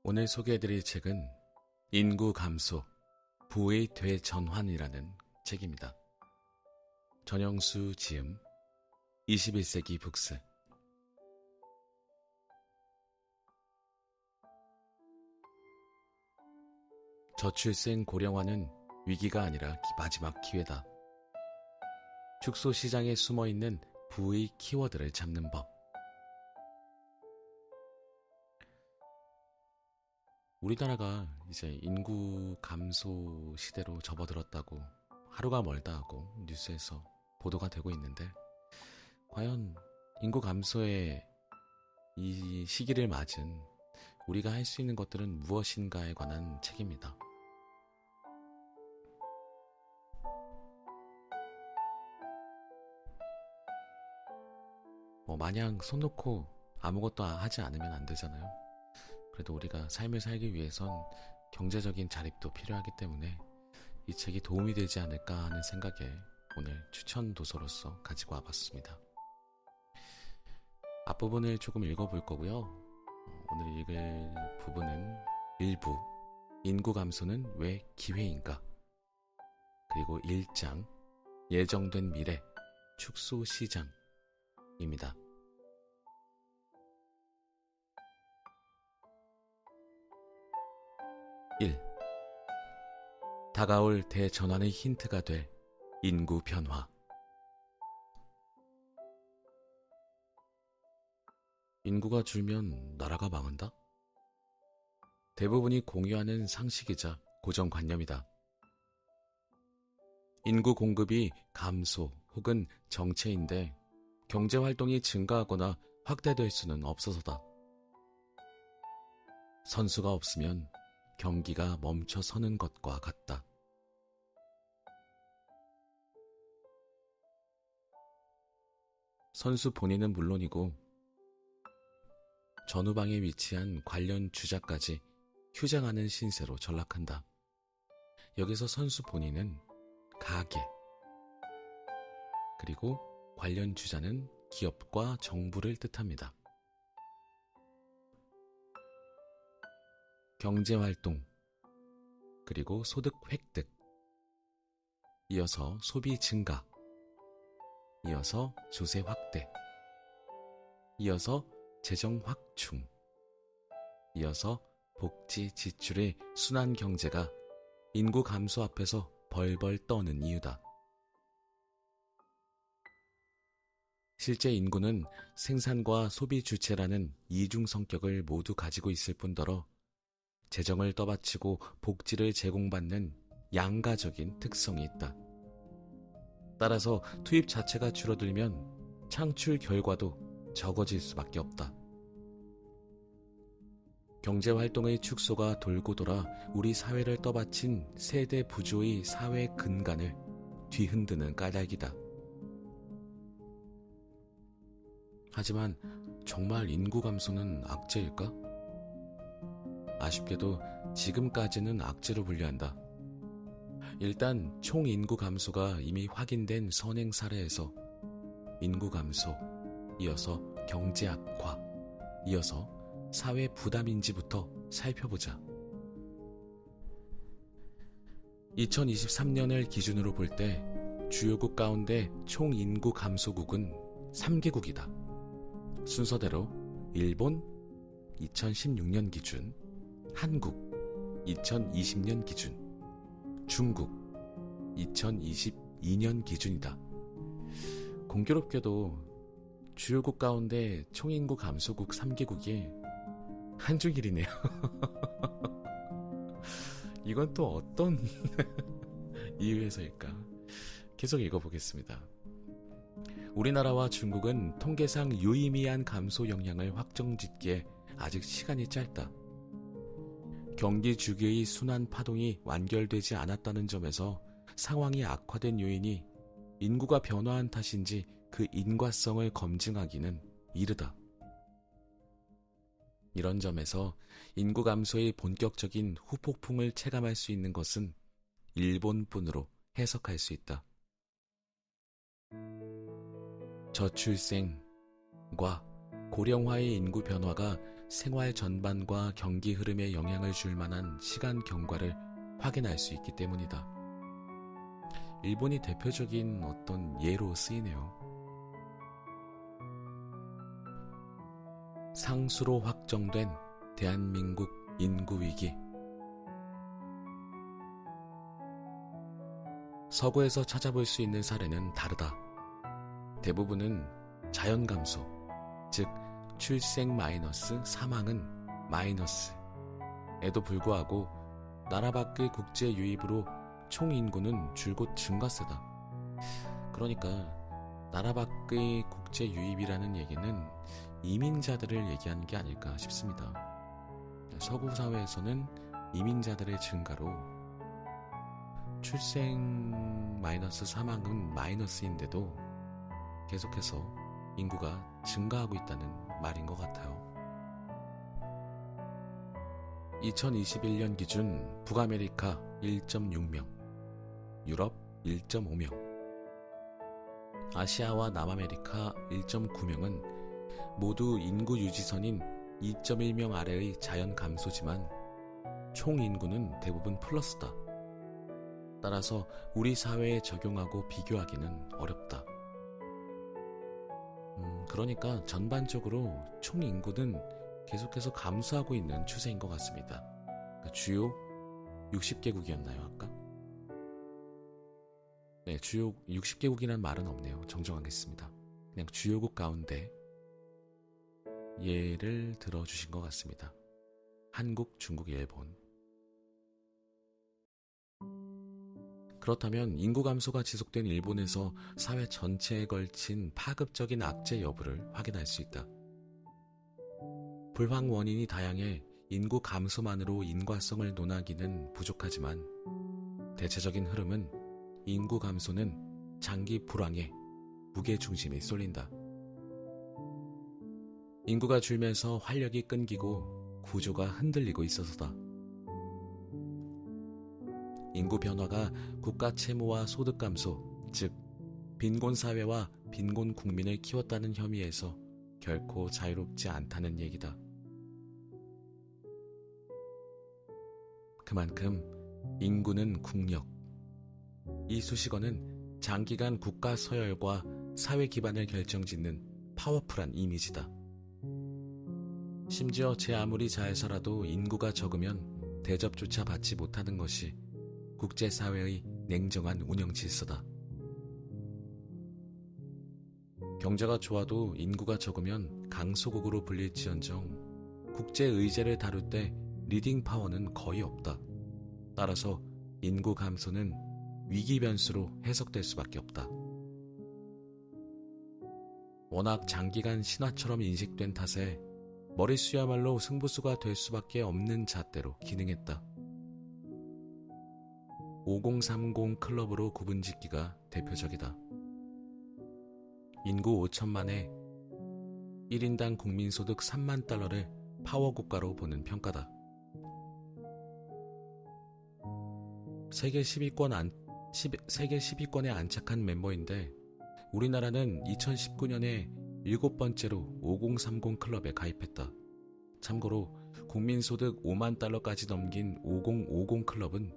오늘 소개해드릴 책은 인구 감소, 부의 되전환이라는 책입니다. 전영수 지음, 21세기 북스. 저출생 고령화는 위기가 아니라 마지막 기회다. 축소 시장에 숨어있는 부의 키워드를 잡는 법. 우리나라가 이제 인구 감소 시대로 접어들었다고 하루가 멀다 하고 뉴스에서 보도가 되고 있는데, 과연 인구 감소의 이 시기를 맞은 우리가 할 수 있는 것들은 무엇인가에 관한 책입니다. 마냥 손 놓고 아무것도 하지 않으면 안 되잖아요. 그래도 우리가 삶을 살기 위해선 경제적인 자립도 필요하기 때문에 이 책이 도움이 되지 않을까 하는 생각에 오늘 추천 도서로서 가지고 와봤습니다. 앞부분을 조금 읽어볼 거고요. 오늘 읽을 부분은 일부 인구 감소는 왜 기회인가, 그리고 1장 예정된 미래 축소 시장입니다. 1. 다가올 대전환의 힌트가 될 인구 변화. 인구가 줄면 나라가 망한다? 대부분이 공유하는 상식이자 고정관념이다. 인구 공급이 감소 혹은 정체인데 경제활동이 증가하거나 확대될 수는 없어서다. 선수가 없으면 경기가 멈춰서는 것과 같다. 선수 본인은 물론이고 전후방에 위치한 관련 주자까지 휴장하는 신세로 전락한다. 여기서 선수 본인은 가계, 그리고 관련 주자는 기업과 정부를 뜻합니다. 경제활동, 그리고 소득 획득, 이어서 소비 증가, 이어서 조세 확대, 이어서 재정 확충, 이어서 복지 지출의 순환 경제가 인구 감소 앞에서 벌벌 떠는 이유다. 실제 인구는 생산과 소비 주체라는 이중 성격을 모두 가지고 있을 뿐더러 재정을 떠받치고 복지를 제공받는 양가적인 특성이 있다. 따라서 투입 자체가 줄어들면 창출 결과도 적어질 수밖에 없다. 경제활동의 축소가 돌고 돌아 우리 사회를 떠받친 세대 부조의 사회 근간을 뒤흔드는 까닭이다. 하지만 정말 인구 감소는 악재일까? 아쉽게도 지금까지는 악재로 분류한다. 일단 총 인구 감소가 이미 확인된 선행 사례에서 인구 감소, 이어서 경제 악화, 이어서 사회 부담인지부터 살펴보자. 2023년을 기준으로 볼 때 주요국 가운데 총 인구 감소국은 3개국이다. 순서대로 일본 2016년 기준, 한국 2020년 기준, 중국 2022년 기준이다. 공교롭게도 주요국 가운데 총인구 감소국 3개국이 한중일이네요. 이건 또 어떤 이유에서일까? 계속 읽어보겠습니다. 우리나라와 중국은 통계상 유의미한 감소 영향을 확정짓기에 아직 시간이 짧다. 경기 주기의 순환 파동이 완결되지 않았다는 점에서 상황이 악화된 요인이 인구가 변화한 탓인지 그 인과성을 검증하기는 이르다. 이런 점에서 인구 감소의 본격적인 후폭풍을 체감할 수 있는 것은 일본뿐으로 해석할 수 있다. 저출생과 고령화의 인구 변화가 생활 전반과 경기 흐름에 영향을 줄 만한 시간 경과를 확인할 수 있기 때문이다. 일본이 대표적인 어떤 예로 쓰이네요. 상수로 확정된 대한민국 인구위기. 서구에서 찾아볼 수 있는 사례는 다르다. 대부분은 자연 감소, 즉 출생 마이너스 사망은 마이너스에도 불구하고 나라 밖의 국제 유입으로 총 인구는 줄곧 증가세다. 그러니까 나라 밖의 국제 유입이라는 얘기는 이민자들을 얘기하는 게 아닐까 싶습니다. 서구 사회에서는 이민자들의 증가로 출생 마이너스 사망은 마이너스인데도 계속해서 인구가 증가하고 있다는 말인 것 같아요. 2021년 기준 북아메리카 1.6명, 유럽 1.5명, 아시아와 남아메리카 1.9명은 모두 인구 유지선인 2.1명 아래의 자연 감소지만 총 인구는 대부분 플러스다. 따라서 우리 사회에 적용하고 비교하기는 어렵다. 그러니까 전반적으로 총 인구는 계속해서 감소하고 있는 추세인 것 같습니다. 주요 60개국이었나요, 아까? 네, 주요 60개국이란 말은 없네요. 정정하겠습니다. 그냥 주요국 가운데 예를 들어주신 것 같습니다. 한국, 중국, 일본. 그렇다면 인구 감소가 지속된 일본에서 사회 전체에 걸친 파급적인 악재 여부를 확인할 수 있다. 불황 원인이 다양해 인구 감소만으로 인과성을 논하기는 부족하지만 대체적인 흐름은 인구 감소는 장기 불황에 무게중심이 쏠린다. 인구가 줄면서 활력이 끊기고 구조가 흔들리고 있어서다. 인구 변화가 국가 채무와 소득 감소, 즉 빈곤 사회와 빈곤 국민을 키웠다는 혐의에서 결코 자유롭지 않다는 얘기다. 그만큼 인구는 국력. 이 수식어는 장기간 국가 서열과 사회 기반을 결정짓는 파워풀한 이미지다. 심지어 제 아무리 잘 살아도 인구가 적으면 대접조차 받지 못하는 것이 국제사회의 냉정한 운영 질서다. 경제가 좋아도 인구가 적으면 강소국으로 불릴지언정 국제의제를 다룰 때 리딩 파워는 거의 없다. 따라서 인구 감소는 위기 변수로 해석될 수밖에 없다. 워낙 장기간 신화처럼 인식된 탓에 머릿수야말로 승부수가 될 수밖에 없는 잣대로 기능했다. 5030 클럽으로 구분짓기가 대표적이다. 인구 5천만에 1인당 국민소득 3만 달러를 파워국가로 보는 평가다. 세계 10위권에 안착한 멤버인데 우리나라는 2019년에 7번째로 5030 클럽에 가입했다. 참고로 국민소득 5만 달러까지 넘긴 5050 클럽은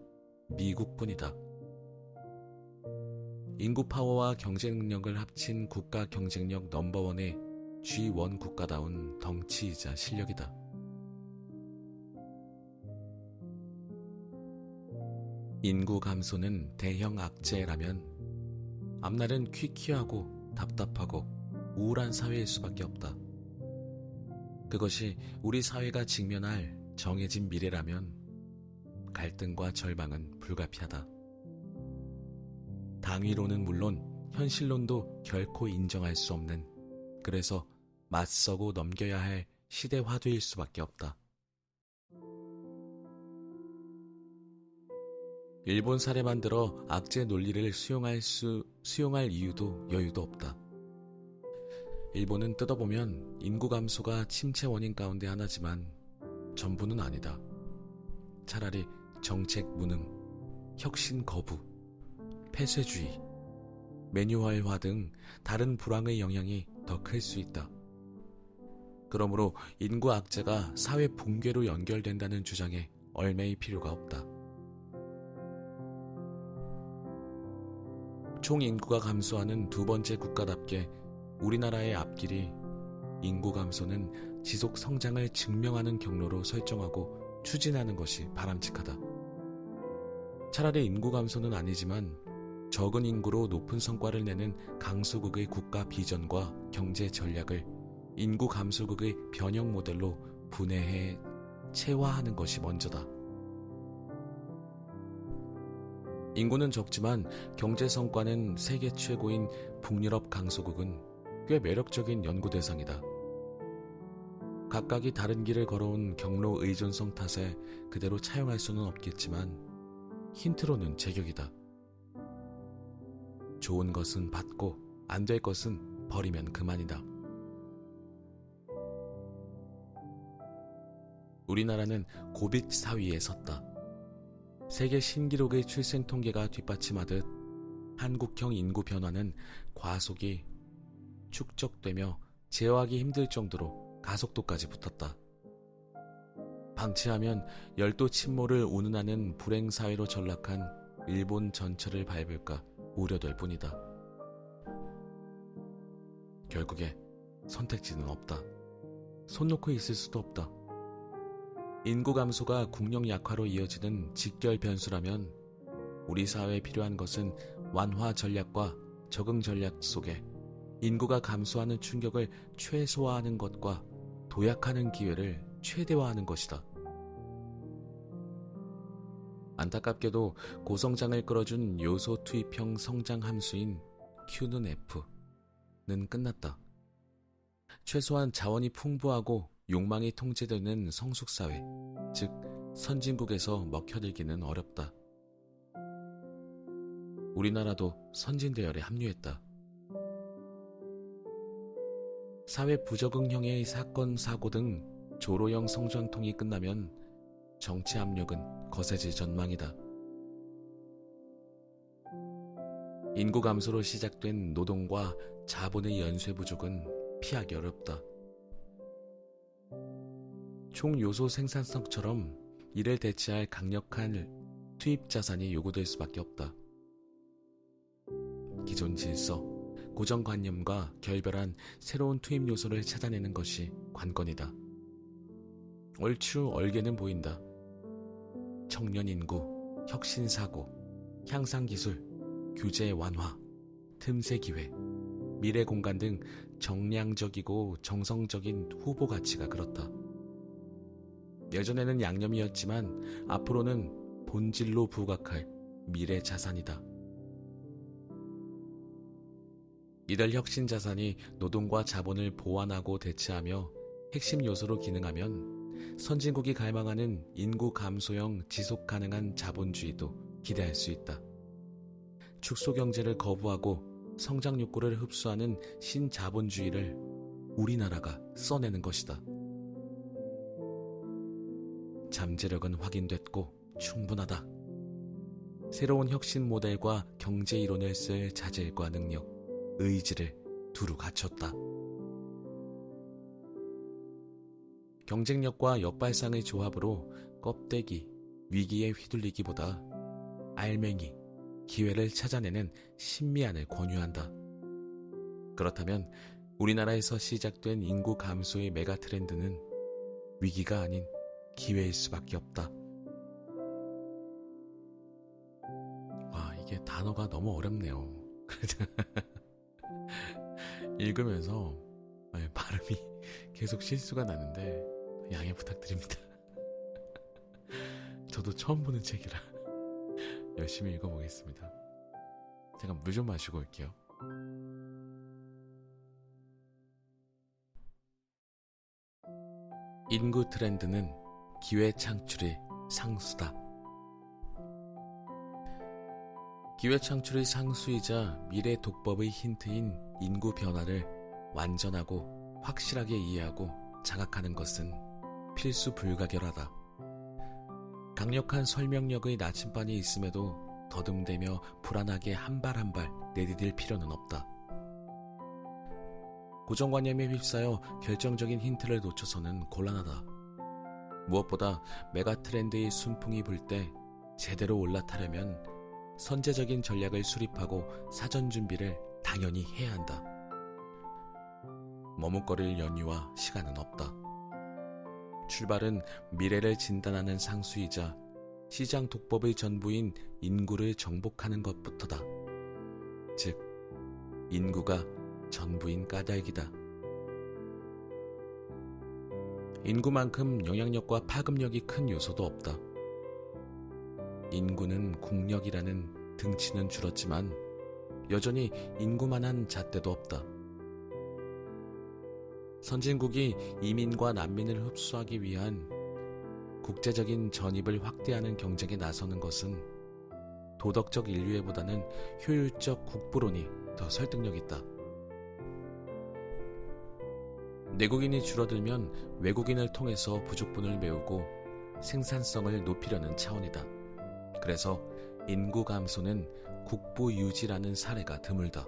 미국뿐이다. 인구 파워와 경제 능력을 합친 국가 경쟁력 넘버원의 G1 국가다운 덩치이자 실력이다. 인구 감소는 대형 악재라면 앞날은 퀴퀴하고 답답하고 우울한 사회일 수밖에 없다. 그것이 우리 사회가 직면할 정해진 미래라면 갈등과 절망은 불가피하다. 당위로는 물론 현실론도 결코 인정할 수 없는, 그래서 맞서고 넘겨야 할 시대 화두일 수밖에 없다. 일본 사례만 들어 악재 논리를 수용할 이유도 여유도 없다. 일본은 뜯어보면 인구 감소가 침체 원인 가운데 하나지만 전부는 아니다. 차라리 정책 무능, 혁신 거부, 폐쇄주의, 매뉴얼화 등 다른 불황의 영향이 더 클 수 있다. 그러므로 인구 악재가 사회 붕괴로 연결된다는 주장에 얼매일 필요가 없다. 총 인구가 감소하는 두 번째 국가답게 우리나라의 앞길이 인구 감소는 지속 성장을 증명하는 경로로 설정하고 추진하는 것이 바람직하다. 차라리 인구 감소는 아니지만 적은 인구로 높은 성과를 내는 강소국의 국가 비전과 경제 전략을 인구 감소국의 변형 모델로 분해해 체화하는 것이 먼저다. 인구는 적지만 경제 성과는 세계 최고인 북유럽 강소국은 꽤 매력적인 연구 대상이다. 각각이 다른 길을 걸어온 경로 의존성 탓에 그대로 차용할 수는 없겠지만 힌트로는 제격이다. 좋은 것은 받고 안 될 것은 버리면 그만이다. 우리나라는 고빛 4위에 섰다. 세계 신기록의 출생 통계가 뒷받침하듯 한국형 인구 변화는 과속이 축적되며 제어하기 힘들 정도로 가속도까지 붙었다. 방치하면 열도 침몰을 운운하는 불행사회로 전락한 일본 전철을 밟을까 우려될 뿐이다. 결국에 선택지는 없다. 손 놓고 있을 수도 없다. 인구 감소가 국력 약화로 이어지는 직결 변수라면 우리 사회에 필요한 것은 완화 전략과 적응 전략 속에 인구가 감소하는 충격을 최소화하는 것과 도약하는 기회를 최대화하는 것이다. 안타깝게도 고성장을 끌어준 요소 투입형 성장 함수인 Q는 F는 끝났다. 최소한 자원이 풍부하고 욕망이 통제되는 성숙사회, 즉 선진국에서 먹혀들기는 어렵다. 우리나라도 선진대열에 합류했다. 사회 부적응형의 사건, 사고 등 조로형 성장통이 끝나면 정치 압력은 거세질 전망이다. 인구 감소로 시작된 노동과 자본의 연쇄 부족은 피하기 어렵다. 총요소 생산성처럼 이를 대체할 강력한 투입 자산이 요구될 수밖에 없다. 기존 질서, 고정관념과 결별한 새로운 투입 요소를 찾아내는 것이 관건이다. 얼추 얼개는 보인다. 청년 인구, 혁신사고, 향상기술, 규제 완화, 틈새 기회, 미래 공간 등 정량적이고 정성적인 후보 가치가 그렇다. 예전에는 양념이었지만 앞으로는 본질로 부각할 미래 자산이다. 이들 혁신 자산이 노동과 자본을 보완하고 대체하며 핵심 요소로 기능하면 선진국이 갈망하는 인구 감소형 지속 가능한 자본주의도 기대할 수 있다. 축소 경제를 거부하고 성장 욕구를 흡수하는 신자본주의를 우리나라가 써내는 것이다. 잠재력은 확인됐고 충분하다. 새로운 혁신 모델과 경제 이론을 쓸 자질과 능력, 의지를 두루 갖췄다. 경쟁력과 역발상의 조합으로 껍데기, 위기에 휘둘리기보다 알맹이, 기회를 찾아내는 신미안을 권유한다. 그렇다면 우리나라에서 시작된 인구 감소의 메가 트렌드는 위기가 아닌 기회일 수밖에 없다. 와, 이게 단어가 너무 어렵네요. 읽으면서 발음이 계속 실수가 나는데 양해 부탁드립니다. 저도 처음 보는 책이라 열심히 읽어보겠습니다. 제가 물 좀 마시고 올게요. 인구 트렌드는 기회 창출의 상수다. 기회 창출의 상수이자 미래 독법의 힌트인 인구 변화를 완전하고 확실하게 이해하고 장악하는 것은 필수 불가결하다. 강력한 설명력의 나침반이 있음에도 더듬대며 불안하게 한 발 한 발 내디딜 필요는 없다. 고정관념에 휩싸여 결정적인 힌트를 놓쳐서는 곤란하다. 무엇보다 메가 트렌드의 순풍이 불 때 제대로 올라타려면 선제적인 전략을 수립하고 사전 준비를 당연히 해야 한다. 머뭇거릴 연유와 시간은 없다. 출발은 미래를 진단하는 상수이자 시장 독법의 전부인 인구를 정복하는 것부터다. 즉, 인구가 전부인 까닭이다. 인구만큼 영향력과 파급력이 큰 요소도 없다. 인구는 국력이라는 등치는 줄었지만 여전히 인구만한 잣대도 없다. 선진국이 이민과 난민을 흡수하기 위한 국제적인 전입을 확대하는 경쟁에 나서는 것은 도덕적 인류애보다는 효율적 국부론이 더 설득력 있다. 내국인이 줄어들면 외국인을 통해서 부족분을 메우고 생산성을 높이려는 차원이다. 그래서 인구 감소는 국부 유지라는 사례가 드물다.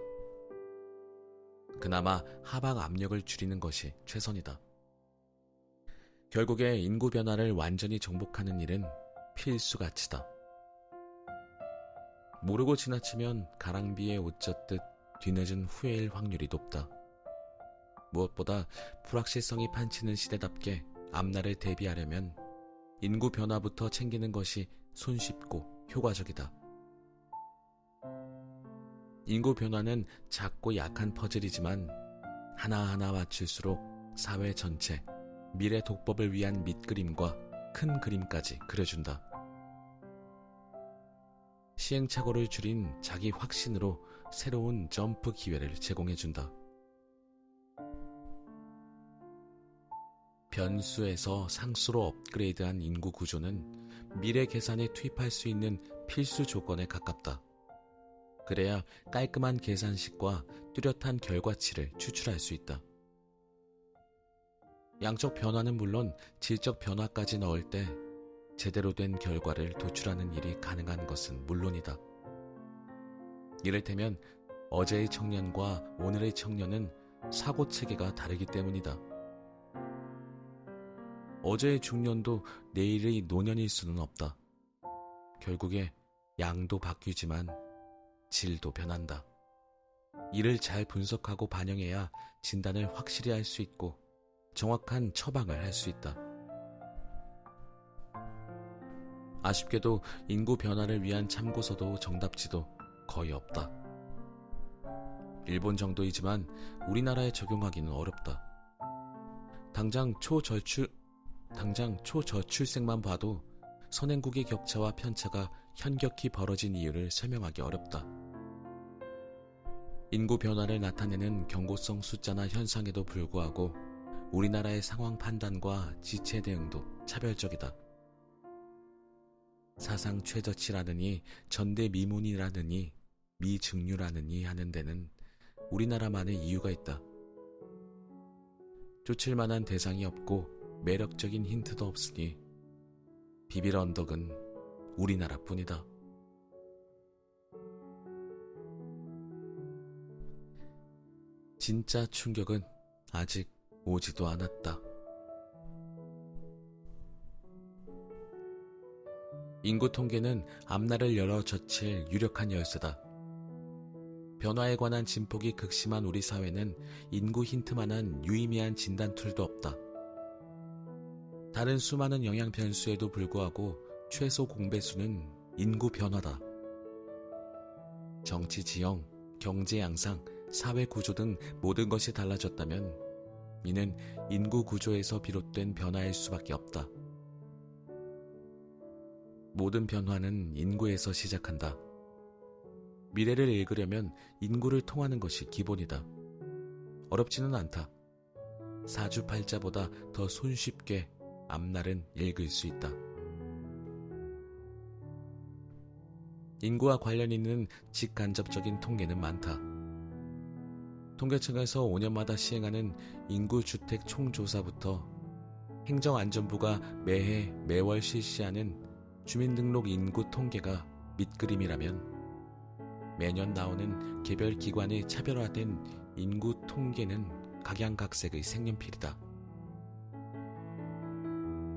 그나마 하방 압력을 줄이는 것이 최선이다. 결국에 인구 변화를 완전히 정복하는 일은 필수 가치다. 모르고 지나치면 가랑비에 옷 젖듯 뒤늦은 후회일 확률이 높다. 무엇보다 불확실성이 판치는 시대답게 앞날을 대비하려면 인구 변화부터 챙기는 것이 손쉽고 효과적이다. 인구 변화는 작고 약한 퍼즐이지만 하나하나 맞출수록 사회 전체, 미래 독법을 위한 밑그림과 큰 그림까지 그려준다. 시행착오를 줄인 자기 확신으로 새로운 점프 기회를 제공해준다. 변수에서 상수로 업그레이드한 인구 구조는 미래 계산에 투입할 수 있는 필수 조건에 가깝다. 그래야 깔끔한 계산식과 뚜렷한 결과치를 추출할 수 있다. 양적 변화는 물론 질적 변화까지 넣을 때 제대로 된 결과를 도출하는 일이 가능한 것은 물론이다. 이를테면 어제의 청년과 오늘의 청년은 사고체계가 다르기 때문이다. 어제의 중년도 내일의 노년일 수는 없다. 결국에 양도 바뀌지만 질도 변한다. 이를 잘 분석하고 반영해야 진단을 확실히 할 수 있고 정확한 처방을 할 수 있다. 아쉽게도 인구 변화를 위한 참고서도 정답지도 거의 없다. 일본 정도이지만 우리나라에 적용하기는 어렵다. 당장 초저출생만 봐도 선행국의 격차와 편차가 현격히 벌어진 이유를 설명하기 어렵다. 인구 변화를 나타내는 경고성 숫자나 현상에도 불구하고 우리나라의 상황 판단과 지체 대응도 차별적이다. 사상 최저치라느니 전대미문이라느니 미증류라느니 하는 데는 우리나라만의 이유가 있다. 쫓을 만한 대상이 없고 매력적인 힌트도 없으니 비빌 언덕은 우리나라뿐이다. 진짜 충격은 아직 오지도 않았다. 인구 통계는 앞날을 열어 젖힐 유력한 열쇠다. 변화에 관한 진폭이 극심한 우리 사회는 인구 힌트만한 유의미한 진단 툴도 없다. 다른 수많은 영향 변수에도 불구하고 최소 공배수는 인구 변화다. 정치 지형, 경제 양상, 사회 구조 등 모든 것이 달라졌다면 이는 인구 구조에서 비롯된 변화일 수밖에 없다. 모든 변화는 인구에서 시작한다. 미래를 읽으려면 인구를 통하는 것이 기본이다. 어렵지는 않다. 사주팔자보다 더 손쉽게 앞날은 읽을 수 있다. 인구와 관련 있는 직간접적인 통계는 많다. 통계청에서 5년마다 시행하는 인구주택 총조사부터 행정안전부가 매해 매월 실시하는 주민등록 인구 통계가 밑그림이라면 매년 나오는 개별 기관의 차별화된 인구 통계는 각양각색의 색연필이다.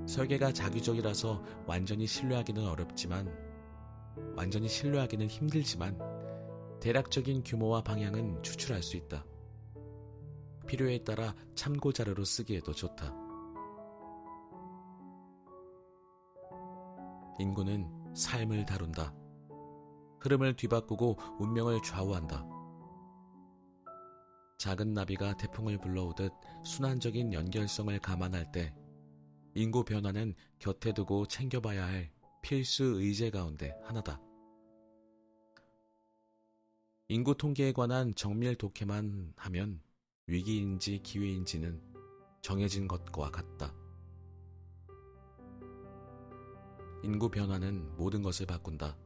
설계가 자규적이라서 완전히 신뢰하기는 힘들지만 대략적인 규모와 방향은 추출할 수 있다. 필요에 따라 참고 자료로 쓰기에도 좋다. 인구는 삶을 다룬다. 흐름을 뒤바꾸고 운명을 좌우한다. 작은 나비가 태풍을 불러오듯 순환적인 연결성을 감안할 때 인구 변화는 곁에 두고 챙겨봐야 할 필수 의제 가운데 하나다. 인구 통계에 관한 정밀 독해만 하면 위기인지 기회인지는 정해진 것과 같다. 인구 변화는 모든 것을 바꾼다.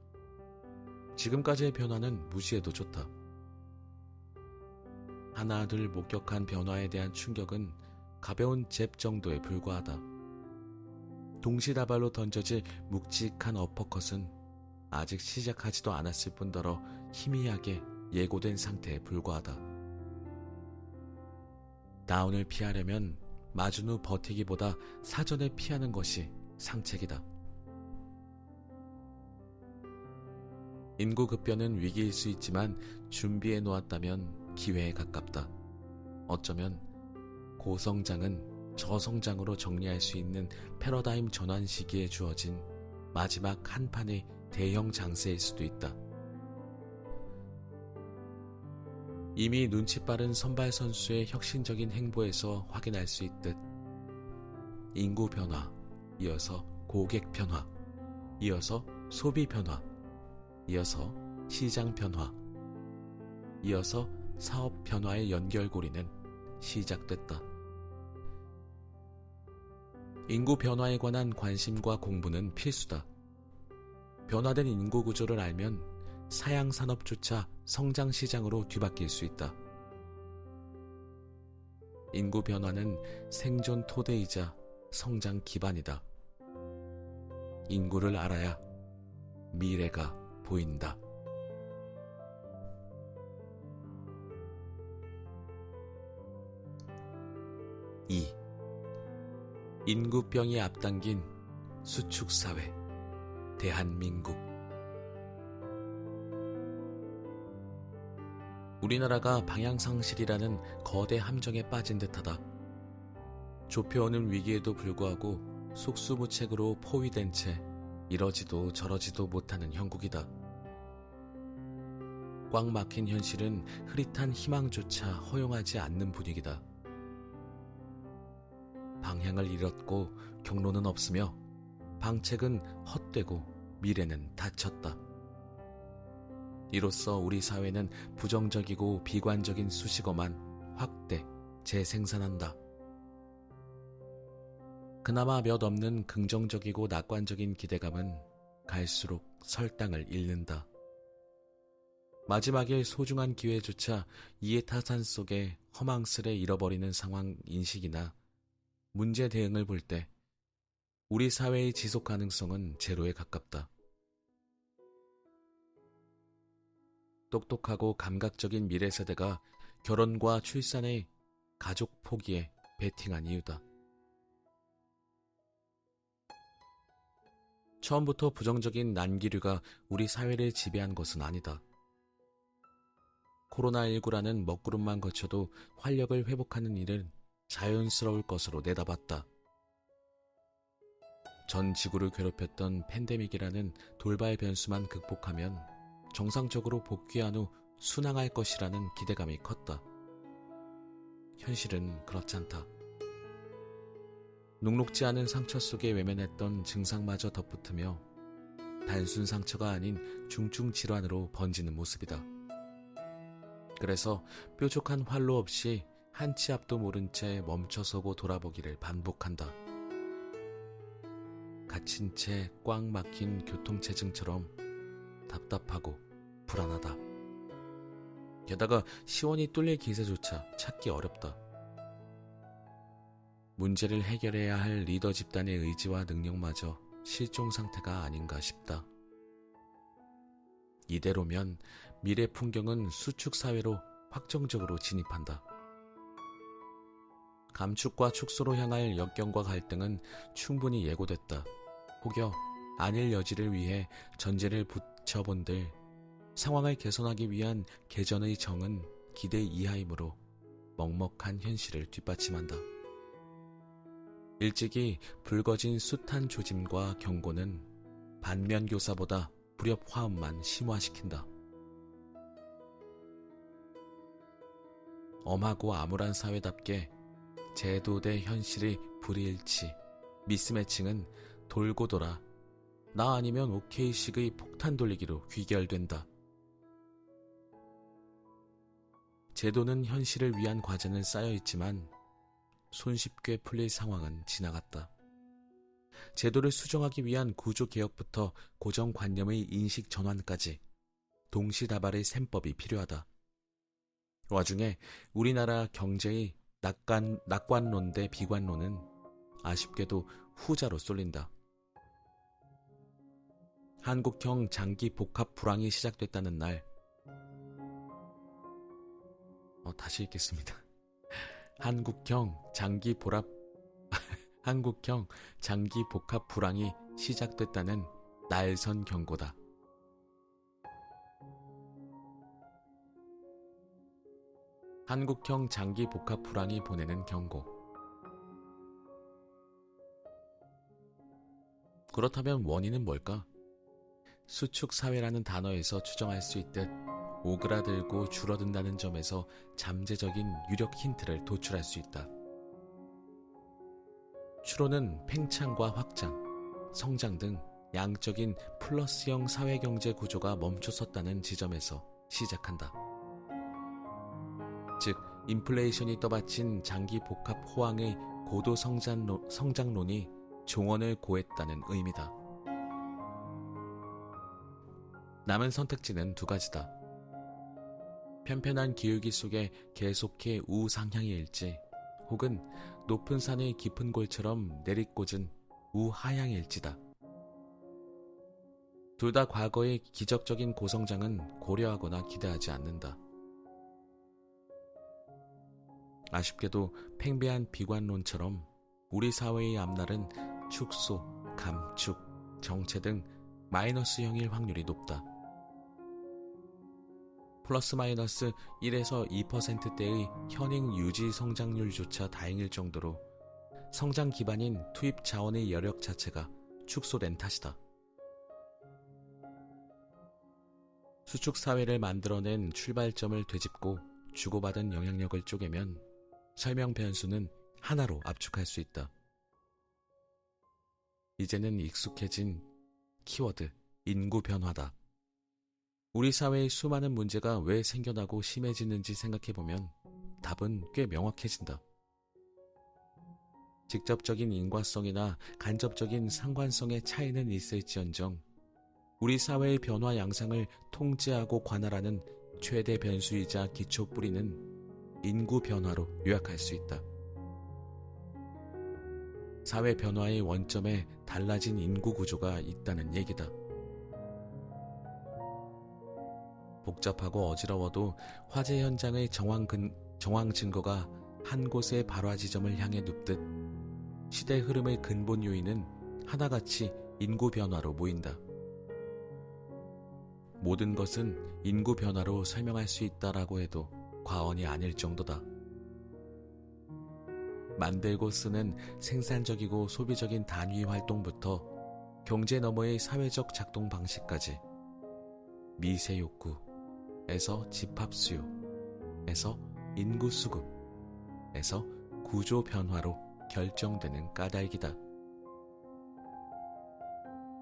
지금까지의 변화는 무시해도 좋다. 하나 둘 목격한 변화에 대한 충격은 가벼운 잽 정도에 불과하다. 동시다발로 던져질 묵직한 어퍼컷은 아직 시작하지도 않았을 뿐더러 희미하게 예고된 상태에 불과하다. 다운을 피하려면 맞은 후 버티기보다 사전에 피하는 것이 상책이다. 인구 급변은 위기일 수 있지만 준비해 놓았다면 기회에 가깝다. 어쩌면 고성장은 저성장으로 정리할 수 있는 패러다임 전환 시기에 주어진 마지막 한 판의 대형 장세일 수도 있다. 이미 눈치 빠른 선발 선수의 혁신적인 행보에서 확인할 수 있듯 인구 변화, 이어서 고객 변화, 이어서 소비 변화, 이어서 시장 변화, 이어서 사업 변화의 연결고리는 시작됐다. 인구 변화에 관한 관심과 공부는 필수다. 변화된 인구 구조를 알면 사양 산업조차 성장 시장으로 뒤바뀔 수 있다. 인구 변화는 생존 토대이자 성장 기반이다. 인구를 알아야 미래가 보인다. 이 인구병이 앞당긴 수축사회 대한민국. 우리나라가 방향상실이라는 거대 함정에 빠진 듯하다. 좁혀오는 위기에도 불구하고 속수무책으로 포위된 채 이러지도 저러지도 못하는 형국이다. 꽉 막힌 현실은 흐릿한 희망조차 허용하지 않는 분위기다. 방향을 잃었고 경로는 없으며 방책은 헛되고 미래는 닫혔다. 이로써 우리 사회는 부정적이고 비관적인 수식어만 확대, 재생산한다. 그나마 몇 없는 긍정적이고 낙관적인 기대감은 갈수록 설당을 잃는다. 마지막일 소중한 기회조차 이해타산 속에 허망스레 잃어버리는 상황 인식이나 문제 대응을 볼 때 우리 사회의 지속 가능성은 제로에 가깝다. 똑똑하고 감각적인 미래 세대가 결혼과 출산의 가족 포기에 베팅한 이유다. 처음부터 부정적인 난기류가 우리 사회를 지배한 것은 아니다. 코로나19라는 먹구름만 거쳐도 활력을 회복하는 일은 자연스러울 것으로 내다봤다. 전 지구를 괴롭혔던 팬데믹이라는 돌발 변수만 극복하면 정상적으로 복귀한 후 순항할 것이라는 기대감이 컸다. 현실은 그렇지 않다. 녹록지 않은 상처 속에 외면했던 증상마저 덧붙으며 단순 상처가 아닌 중증 질환으로 번지는 모습이다. 그래서 뾰족한 활로 없이 한 치 앞도 모른 채 멈춰서고 돌아보기를 반복한다. 갇힌 채 꽉 막힌 교통체증처럼 답답하고 불안하다. 게다가 시원히 뚫릴 기세조차 찾기 어렵다. 문제를 해결해야 할 리더 집단의 의지와 능력마저 실종 상태가 아닌가 싶다. 이대로면 미래 풍경은 수축사회로 확정적으로 진입한다. 감축과 축소로 향할 역경과 갈등은 충분히 예고됐다. 혹여 안일 여지를 위해 전제를 붙여본들 상황을 개선하기 위한 개전의 정은 기대 이하이므로 먹먹한 현실을 뒷받침한다. 일찍이 붉어진 숱한 조짐과 경고는 반면교사보다 불협화음만 심화시킨다. 엄하고 암울한 사회답게 제도 대 현실의 불일치, 미스매칭은 돌고 돌아 나 아니면 오케이식의 폭탄 돌리기로 귀결된다. 제도는 현실을 위한 과제는 쌓여있지만 손쉽게 풀릴 상황은 지나갔다. 제도를 수정하기 위한 구조개혁부터 고정관념의 인식 전환까지 동시다발의 셈법이 필요하다. 와중에 우리나라 경제의 낙관론 대 비관론은 아쉽게도 후자로 쏠린다. 한국형 장기 복합 불황이 시작됐다는 날, 다시 읽겠습니다. 한국형 장기 복합 불황이 시작됐다는 날선 경고다. 한국형 장기 복합 불황이 보내는 경고. 그렇다면 원인은 뭘까? 수축사회라는 단어에서 추정할 수 있듯 오그라들고 줄어든다는 점에서 잠재적인 유력 힌트를 도출할 수 있다. 추론은 팽창과 확장, 성장 등 양적인 플러스형 사회경제 구조가 멈춰섰다는 지점에서 시작한다. 즉, 인플레이션이 떠받친 장기 복합 호황의 고도 성장론이 종언을 고했다는 의미다. 남은 선택지는 두 가지다. 편편한 기울기 속에 계속해 우상향일지, 혹은 높은 산의 깊은 골처럼 내리꽂은 우하향일지다. 둘 다 과거의 기적적인 고성장은 고려하거나 기대하지 않는다. 아쉽게도 팽배한 비관론처럼 우리 사회의 앞날은 축소, 감축, 정체 등 마이너스형일 확률이 높다. 플러스 마이너스 1에서 2%대의 현행 유지 성장률조차 다행일 정도로 성장 기반인 투입 자원의 여력 자체가 축소된 탓이다. 수축 사회를 만들어낸 출발점을 되짚고 주고받은 영향력을 쪼개면 설명 변수는 하나로 압축할 수 있다. 이제는 익숙해진 키워드, 인구 변화다. 우리 사회의 수많은 문제가 왜 생겨나고 심해지는지 생각해보면 답은 꽤 명확해진다. 직접적인 인과성이나 간접적인 상관성의 차이는 있을지언정 우리 사회의 변화 양상을 통제하고 관할하는 최대 변수이자 기초 뿌리는 인구 변화로 요약할 수 있다. 사회 변화의 원점에 달라진 인구 구조가 있다는 얘기다. 복잡하고 어지러워도 화재 현장의 정황 증거가 한 곳의 발화 지점을 향해 눕듯 시대 흐름의 근본 요인은 하나같이 인구 변화로 모인다. 모든 것은 인구 변화로 설명할 수 있다라고 해도 과언이 아닐 정도다. 만들고 쓰는 생산적이고 소비적인 단위 활동부터 경제 너머의 사회적 작동 방식까지 미세 욕구에서 집합 수요에서 인구 수급에서 구조 변화로 결정되는 까닭이다.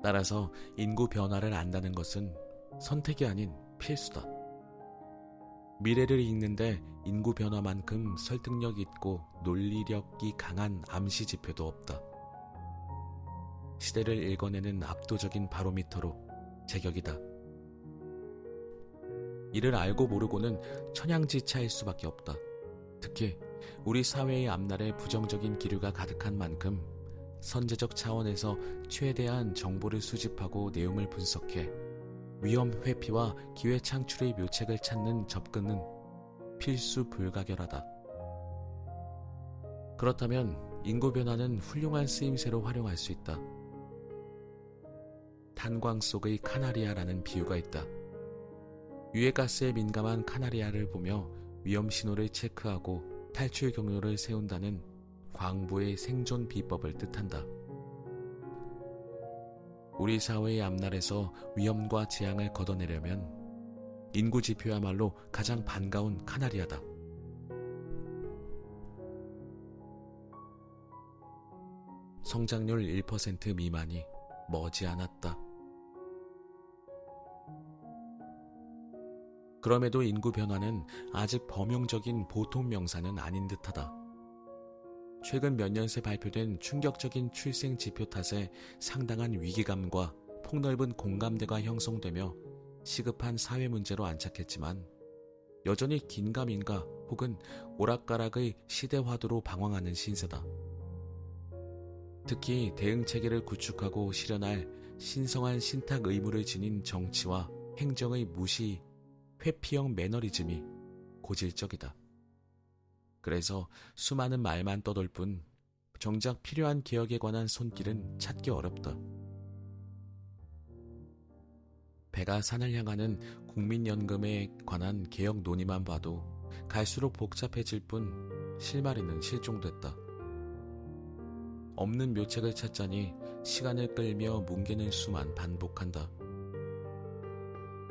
따라서 인구 변화를 안다는 것은 선택이 아닌 필수다. 미래를 읽는데 인구 변화만큼 설득력 있고 논리력이 강한 암시 지표도 없다. 시대를 읽어내는 압도적인 바로미터로 제격이다. 이를 알고 모르고는 천양지차일 수밖에 없다. 특히 우리 사회의 앞날에 부정적인 기류가 가득한 만큼 선제적 차원에서 최대한 정보를 수집하고 내용을 분석해 위험 회피와 기회 창출의 묘책을 찾는 접근은 필수 불가결하다. 그렇다면 인구 변화는 훌륭한 쓰임새로 활용할 수 있다. 탄광 속의 카나리아라는 비유가 있다. 유해가스에 민감한 카나리아를 보며 위험 신호를 체크하고 탈출 경로를 세운다는 광부의 생존 비법을 뜻한다. 우리 사회의 앞날에서 위험과 재앙을 걷어내려면 인구 지표야말로 가장 반가운 카나리아다. 성장률 1% 미만이 머지않았다. 그럼에도 인구 변화는 아직 범용적인 보통 명사는 아닌 듯하다. 최근 몇 년 새 발표된 충격적인 출생 지표 탓에 상당한 위기감과 폭넓은 공감대가 형성되며 시급한 사회 문제로 안착했지만 여전히 긴가민가 혹은 오락가락의 시대화두로 방황하는 신세다. 특히 대응 체계를 구축하고 실현할 신성한 신탁 의무를 지닌 정치와 행정의 무시, 회피형 매너리즘이 고질적이다. 그래서 수많은 말만 떠돌 뿐 정작 필요한 개혁에 관한 손길은 찾기 어렵다. 배가 산을 향하는 국민연금에 관한 개혁 논의만 봐도 갈수록 복잡해질 뿐 실마리는 실종됐다. 없는 묘책을 찾자니 시간을 끌며 뭉개는 수만 반복한다.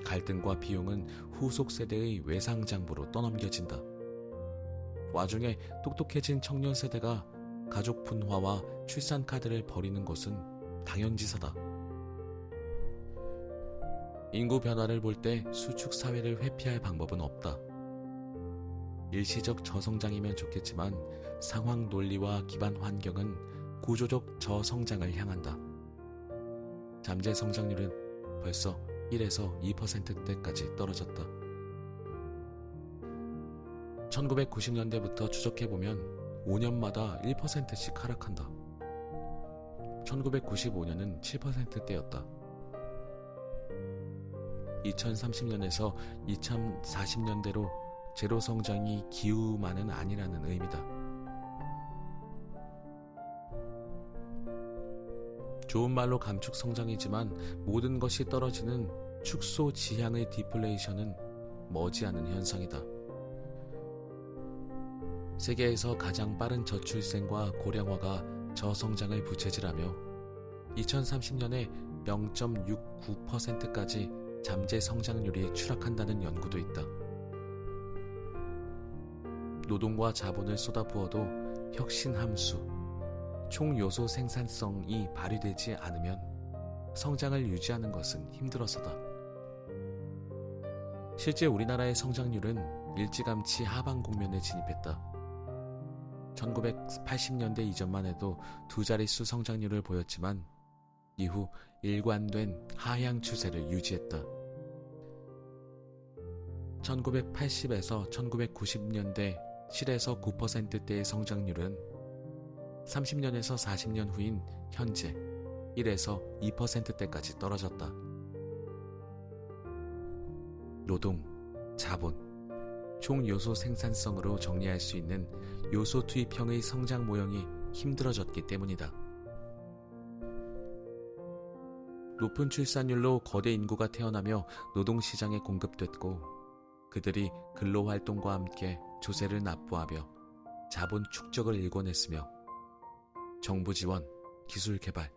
갈등과 비용은 후속 세대의 외상장부로 떠넘겨진다. 와중에 똑똑해진 청년 세대가 가족 분화와 출산 카드를 버리는 것은 당연지사다. 인구 변화를 볼 때 수축 사회를 회피할 방법은 없다. 일시적 저성장이면 좋겠지만 상황 논리와 기반 환경은 구조적 저성장을 향한다. 잠재 성장률은 벌써 1에서 2%대까지 떨어졌다. 1990년대부터 추적해보면 5년마다 1%씩 하락한다. 1995년은 7%대였다. 2030년에서 2040년대로 제로 성장이 기우만은 아니라는 의미다. 좋은 말로 감축 성장이지만 모든 것이 떨어지는 축소 지향의 디플레이션은 머지않은 현상이다. 세계에서 가장 빠른 저출생과 고령화가 저성장을 부채질하며 2030년에 0.69%까지 잠재 성장률이 추락한다는 연구도 있다. 노동과 자본을 쏟아부어도 혁신 함수, 총 요소 생산성이 발휘되지 않으면 성장을 유지하는 것은 힘들어서다. 실제 우리나라의 성장률은 일찌감치 하방 국면에 진입했다. 1980년대 이전만 해도 두 자릿수 성장률을 보였지만 이후 일관된 하향 추세를 유지했다. 1980에서 1990년대 7에서 9%대의 성장률은 30년에서 40년 후인 현재 1에서 2%대까지 떨어졌다. 노동, 자본, 총 요소 생산성으로 정리할 수 있는 요소 투입형의 성장 모형이 힘들어졌기 때문이다. 높은 출산율로 거대 인구가 태어나며 노동시장에 공급됐고 그들이 근로활동과 함께 조세를 납부하며 자본 축적을 일궈냈으며 정부 지원, 기술 개발,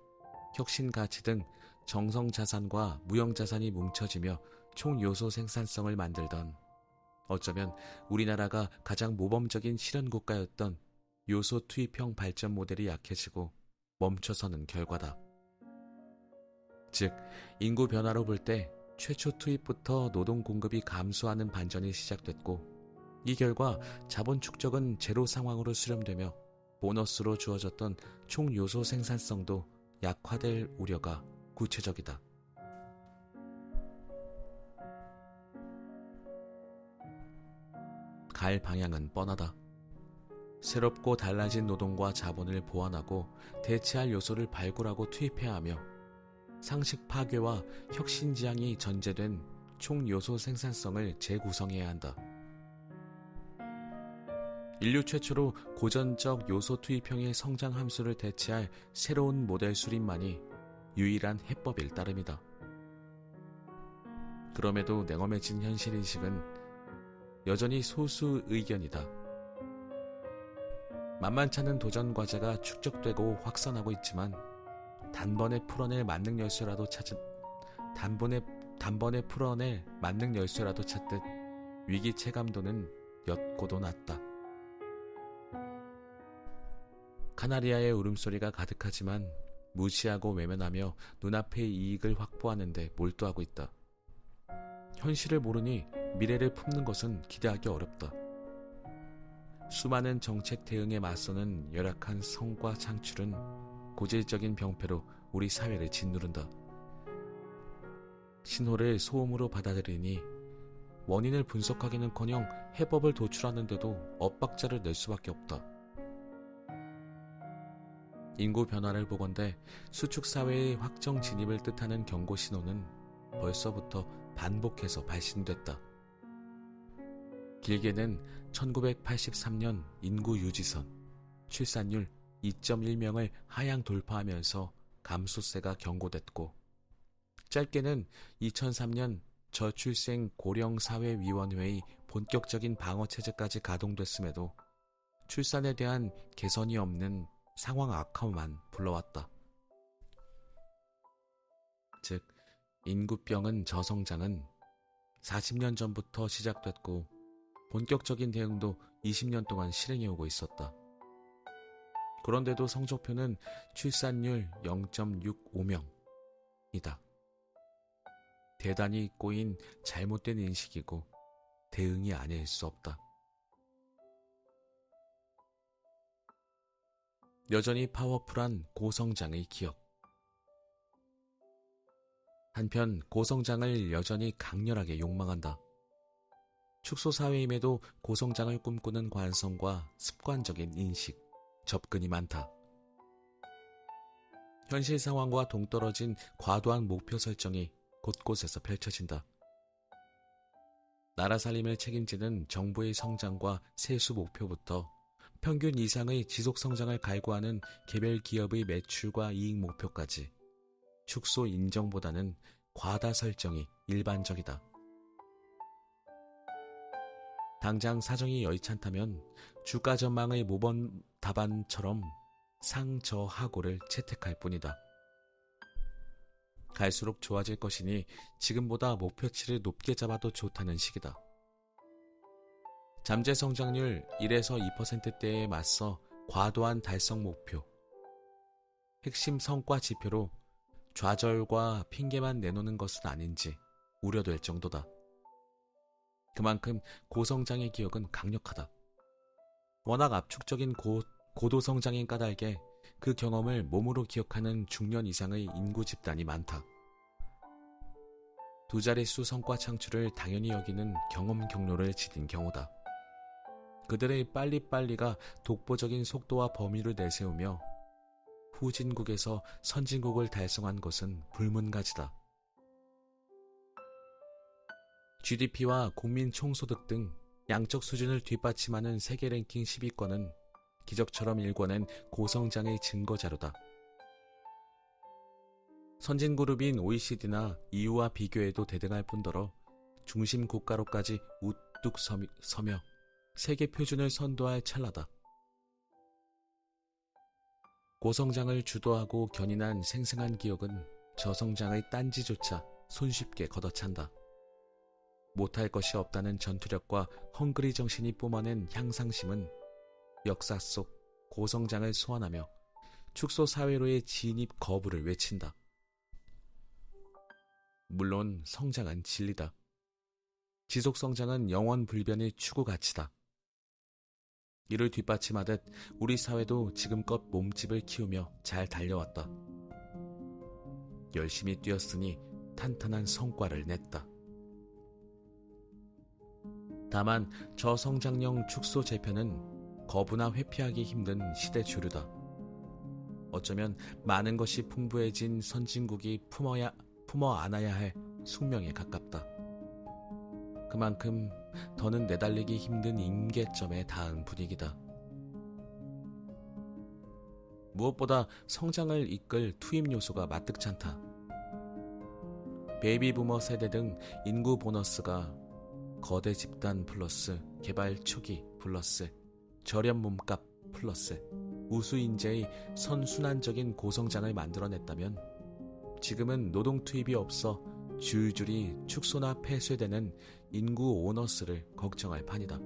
혁신 가치 등 정성자산과 무형자산이 뭉쳐지며 총 요소 생산성을 만들던 어쩌면 우리나라가 가장 모범적인 실현국가였던 요소 투입형 발전 모델이 약해지고 멈춰서는 결과다. 즉, 인구 변화로 볼 때 최초 투입부터 노동 공급이 감소하는 반전이 시작됐고 이 결과 자본 축적은 제로 상황으로 수렴되며 보너스로 주어졌던 총 요소 생산성도 약화될 우려가 구체적이다. 갈 방향은 뻔하다. 새롭고 달라진 노동과 자본을 보완하고 대체할 요소를 발굴하고 투입해야 하며 상식 파괴와 혁신 지향이 전제된 총 요소 생산성을 재구성해야 한다. 인류 최초로 고전적 요소 투입형의 성장 함수를 대체할 새로운 모델 수립만이 유일한 해법일 따름이다. 그럼에도 냉엄해진 현실인식은 여전히 소수 의견이다. 만만찮은 도전 과제가 축적되고 확산하고 있지만 단번에 풀어낼 만능 열쇠라도 찾듯 위기 체감도는 옅고도 낮다. 카나리아의 울음소리가 가득하지만 무시하고 외면하며 눈앞의 이익을 확보하는 데 몰두하고 있다. 현실을 모르니 미래를 품는 것은 기대하기 어렵다. 수많은 정책 대응에 맞서는 열악한 성과 창출은 고질적인 병폐로 우리 사회를 짓누른다. 신호를 소음으로 받아들이니 원인을 분석하기는커녕 해법을 도출하는데도 엇박자를 낼 수밖에 없다. 인구 변화를 보건대 수축사회의 확정 진입을 뜻하는 경고 신호는 벌써부터 반복해서 발신됐다. 길게는 1983년 인구 유지선, 출산율 2.1명을 하향 돌파하면서 감소세가 경고됐고, 짧게는 2003년 저출생 고령사회위원회의 본격적인 방어체제까지 가동됐음에도 출산에 대한 개선이 없는 상황 악화만 불러왔다. 즉, 인구병은 저성장은 40년 전부터 시작됐고 본격적인 대응도 20년 동안 실행해오고 있었다. 그런데도 성적표는 출산율 0.65명이다. 대단히 꼬인 잘못된 인식이고 대응이 아닐 수 없다. 여전히 파워풀한 고성장의 기억. 한편 고성장을 여전히 강렬하게 욕망한다. 축소사회임에도 고성장을 꿈꾸는 관성과 습관적인 인식, 접근이 많다. 현실 상황과 동떨어진 과도한 목표 설정이 곳곳에서 펼쳐진다. 나라 살림을 책임지는 정부의 성장과 세수 목표부터 평균 이상의 지속 성장을 갈구하는 개별 기업의 매출과 이익 목표까지 축소 인정보다는 과다 설정이 일반적이다. 당장 사정이 여의찮다면 주가 전망의 모범 답안처럼 상저하고를 채택할 뿐이다. 갈수록 좋아질 것이니 지금보다 목표치를 높게 잡아도 좋다는 식이다. 잠재 성장률 1에서 2%대에 맞서 과도한 달성 목표, 핵심 성과 지표로 좌절과 핑계만 내놓는 것은 아닌지 우려될 정도다. 그만큼 고성장의 기억은 강력하다. 워낙 압축적인 고도성장인 까닭에 그 경험을 몸으로 기억하는 중년 이상의 인구 집단이 많다. 두 자릿수 성과 창출을 당연히 여기는 경험 경로를 지닌 경우다. 그들의 빨리빨리가 독보적인 속도와 범위를 내세우며 후진국에서 선진국을 달성한 것은 불문가지다. GDP와 국민 총소득 등 양적 수준을 뒷받침하는 세계 랭킹 10위권은 기적처럼 일궈낸 고성장의 증거자료다. 선진그룹인 OECD나 EU와 비교해도 대등할 뿐더러 중심 국가로까지 우뚝 서며 세계 표준을 선도할 찰나다. 고성장을 주도하고 견인한 생생한 기억은 저성장의 딴지조차 손쉽게 걷어찬다. 못할 것이 없다는 전투력과 헝그리 정신이 뿜어낸 향상심은 역사 속 고성장을 소환하며 축소 사회로의 진입 거부를 외친다. 물론 성장은 진리다. 지속 성장은 영원 불변의 추구 가치다. 이를 뒷받침하듯 우리 사회도 지금껏 몸집을 키우며 잘 달려왔다. 열심히 뛰었으니 탄탄한 성과를 냈다. 다만 저성장형 축소 재편은 거부나 회피하기 힘든 시대 주류다. 어쩌면 많은 것이 풍부해진 선진국이 품어 안아야 할 숙명에 가깝다. 그만큼 더는 내달리기 힘든 임계점에 닿은 분위기다. 무엇보다 성장을 이끌 투입 요소가 마뜩찮다. 베이비부머 세대 등 인구 보너스가 거대 집단 플러스 개발 초기 플러스 저렴 몸값 플러스 우수 인재의 선순환적인 고성장을 만들어냈다면 지금은 노동 투입이 없어 줄줄이 축소나 폐쇄되는 인구 오너스를 걱정할 판이다.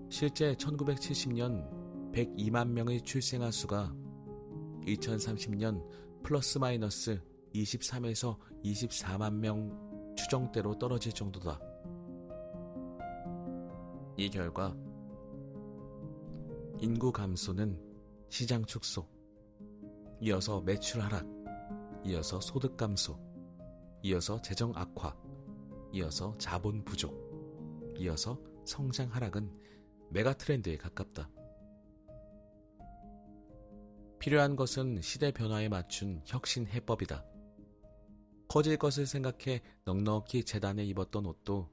실제 1970년 102만 명의 출생아 수가 2030년 플러스 마이너스 23에서 24만 명 추정대로 떨어질 정도다. 이 결과 인구 감소는 시장 축소, 이어서 매출 하락, 이어서 소득 감소, 이어서 재정 악화, 이어서 자본 부족, 이어서 성장 하락은 메가 트렌드에 가깝다. 필요한 것은 시대 변화에 맞춘 혁신 해법이다. 커질 것을 생각해 넉넉히 재단에 입었던 옷도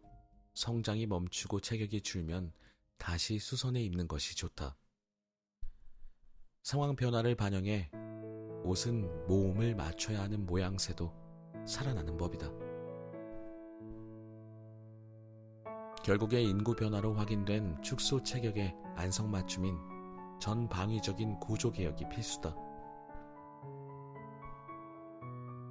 성장이 멈추고 체격이 줄면 다시 수선해 입는 것이 좋다. 상황 변화를 반영해 옷은 모음을 맞춰야 하는 모양새도 살아나는 법이다. 결국에 인구 변화로 확인된 축소 체격의 안성맞춤인 전방위적인 구조개혁이 필수다.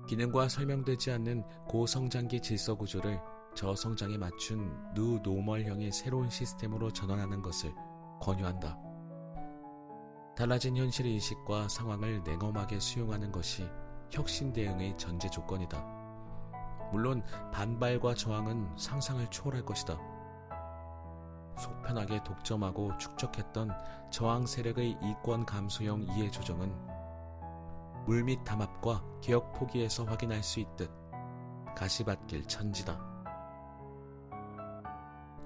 기능과 설명되지 않는 고성장기 질서구조를 저성장에 맞춘 뉴노멀형의 새로운 시스템으로 전환하는 것을 권유한다. 달라진 현실인식과 상황을 냉엄하게 수용하는 것이 혁신 대응의 전제 조건이다. 물론 반발과 저항은 상상을 초월할 것이다. 속편하게 독점하고 축적했던 저항 세력의 이권 감소형 이해 조정은 물밑 담합과 개혁 포기에서 확인할 수 있듯 가시밭길 천지다.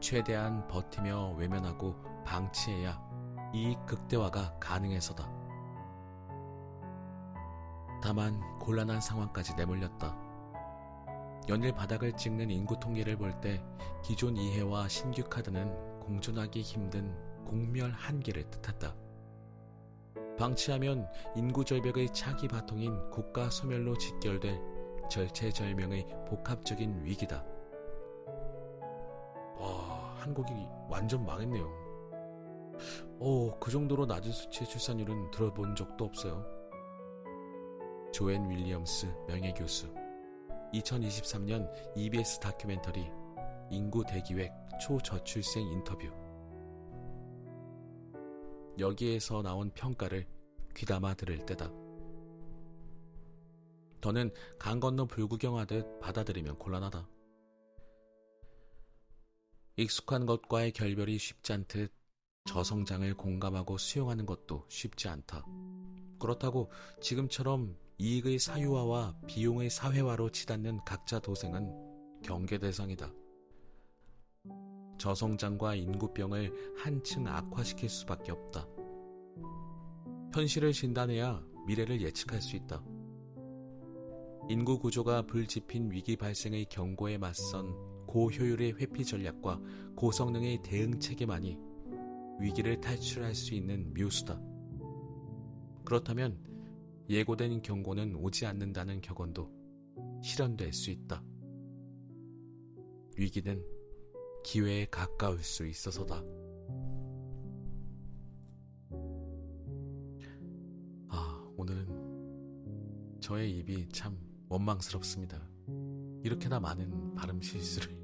최대한 버티며 외면하고 방치해야 이익 극대화가 가능해서다. 다만 곤란한 상황까지 내몰렸다. 연일 바닥을 찍는 인구 통계를 볼 때 기존 이해와 신규 카드는 공존하기 힘든 공멸 한계를 뜻한다. 방치하면 인구 절벽의 차기 바통인 국가 소멸로 직결될 절체절명의 복합적인 위기다. 와, 한국이 완전 망했네요. 그 정도로 낮은 수치의 출산율은 들어본 적도 없어요. 조앤 윌리엄스 명예교수 2023년 EBS 다큐멘터리 인구 대기획 초저출생 인터뷰. 여기에서 나온 평가를 귀담아 들을 때다. 더는 강 건너 불구경하듯 받아들이면 곤란하다. 익숙한 것과의 결별이 쉽지 않듯 저성장을 공감하고 수용하는 것도 쉽지 않다. 그렇다고 지금처럼 이익의 사유화와 비용의 사회화로 치닫는 각자 도생은 경계 대상이다. 저성장과 인구병을 한층 악화시킬 수밖에 없다. 현실을 진단해야 미래를 예측할 수 있다. 인구 구조가 불짚힌 위기 발생의 경고에 맞선 고효율의 회피 전략과 고성능의 대응 체계만이 위기를 탈출할 수 있는 묘수다. 그렇다면 예고된 경고는 오지 않는다는 격언도 실현될 수 있다. 위기는 기회에 가까울 수 있어서다. 오늘은 저의 입이 참 원망스럽습니다. 이렇게나 많은 발음 실수를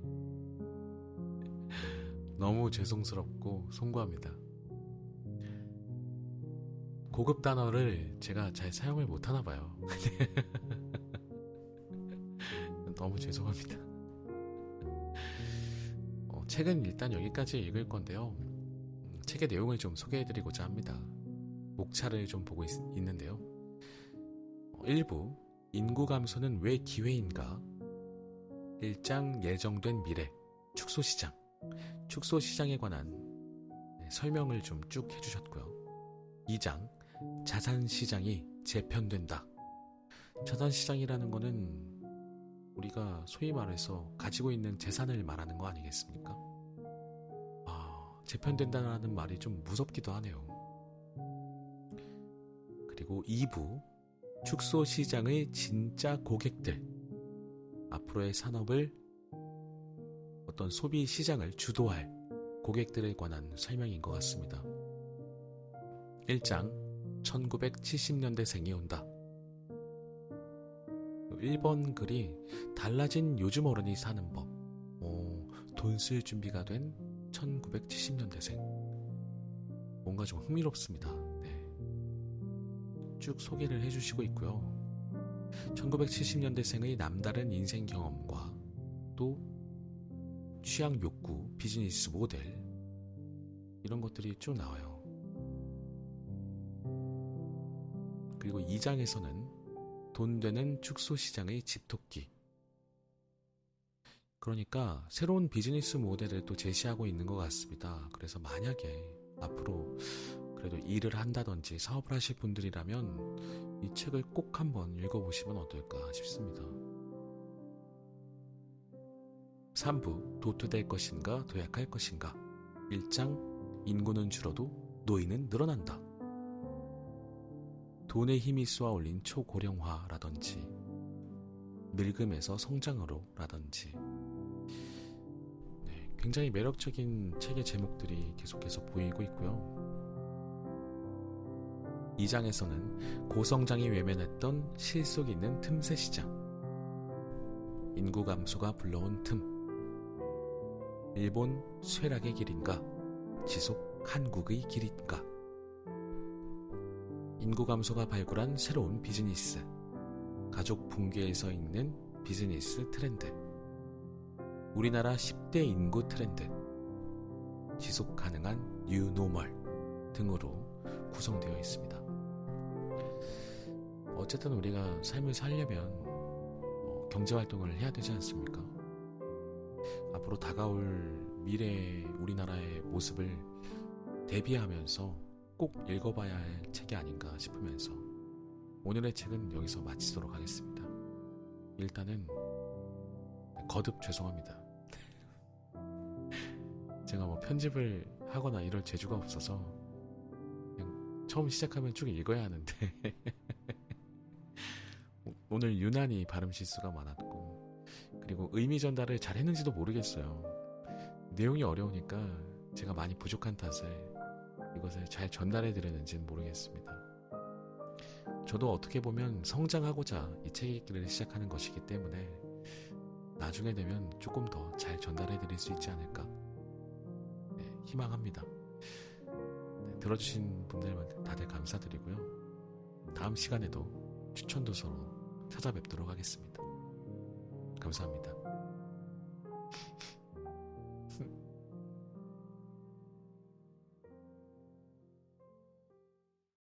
너무 죄송스럽고 송구합니다. 고급 단어를 제가 잘 사용을 못하나 봐요. 너무 죄송합니다. 책은 일단 여기까지 읽을 건데요. 책의 내용을 좀 소개해드리고자 합니다. 목차를 좀 보고 있는데요. 1부 인구 감소는 왜 기회인가? 1장 예정된 미래 축소시장, 축소시장에 관한 설명을 좀 쭉 해주셨고요. 2장 자산시장이 재편된다. 자산시장이라는 거는 우리가 소위 말해서 가지고 있는 재산을 말하는 거 아니겠습니까? 재편된다는 말이 좀 무섭기도 하네요. 그리고 2부, 축소 시장의 진짜 고객들, 앞으로의 산업을 어떤 소비 시장을 주도할 고객들에 관한 설명인 것 같습니다. 1장, 1970년대생이 온다. 1번 글이 달라진 요즘 어른이 사는 법. 돈 쓸 준비가 된 1970년대생. 뭔가 좀 흥미롭습니다. 네. 쭉 소개를 해주시고 있고요. 1970년대생의 남다른 인생 경험과 또 취향 욕구, 비즈니스 모델 이런 것들이 쭉 나와요. 그리고 2장에서는 돈 되는 축소 시장의 집토끼. 그러니까 새로운 비즈니스 모델을 또 제시하고 있는 것 같습니다. 그래서 만약에 앞으로 그래도 일을 한다든지 사업을 하실 분들이라면 이 책을 꼭 한번 읽어보시면 어떨까 싶습니다. 3부, 도태될 것인가 도약할 것인가. 1장, 인구는 줄어도 노인은 늘어난다. 돈의 힘이 쏘아올린 초고령화라든지 늙음에서 성장으로 라든지 굉장히 매력적인 책의 제목들이 계속해서 보이고 있고요. 2장에서는 고성장이 외면했던 실속 있는 틈새 시장, 인구 감소가 불러온 틈, 일본 쇠락의 길인가, 지속 한국의 길인가, 인구 감소가 발굴한 새로운 비즈니스, 가족 붕괴에서 읽는 비즈니스 트렌드, 우리나라 10대 인구 트렌드, 지속 가능한 뉴 노멀 등으로 구성되어 있습니다. 어쨌든 우리가 삶을 살려면 경제활동을 해야 되지 않습니까? 앞으로 다가올 미래의 우리나라의 모습을 대비하면서 꼭 읽어봐야 할 책이 아닌가 싶으면서 오늘의 책은 여기서 마치도록 하겠습니다. 일단은 거듭 죄송합니다. 제가 편집을 하거나 이럴 재주가 없어서 그냥 처음 시작하면 쭉 읽어야 하는데 오늘 유난히 발음 실수가 많았고 그리고 의미 전달을 잘 했는지도 모르겠어요. 내용이 어려우니까 제가 많이 부족한 탓에 이것을 잘 전달해 드렸는지는 모르겠습니다. 저도 어떻게 보면 성장하고자 이 책 읽기를 시작하는 것이기 때문에 나중에 되면 조금 더 잘 전달해 드릴 수 있지 않을까 희망합니다. 들어주신 분들한테 다들 감사드리고요. 다음 시간에도 추천도서로 찾아뵙도록 하겠습니다. 감사합니다.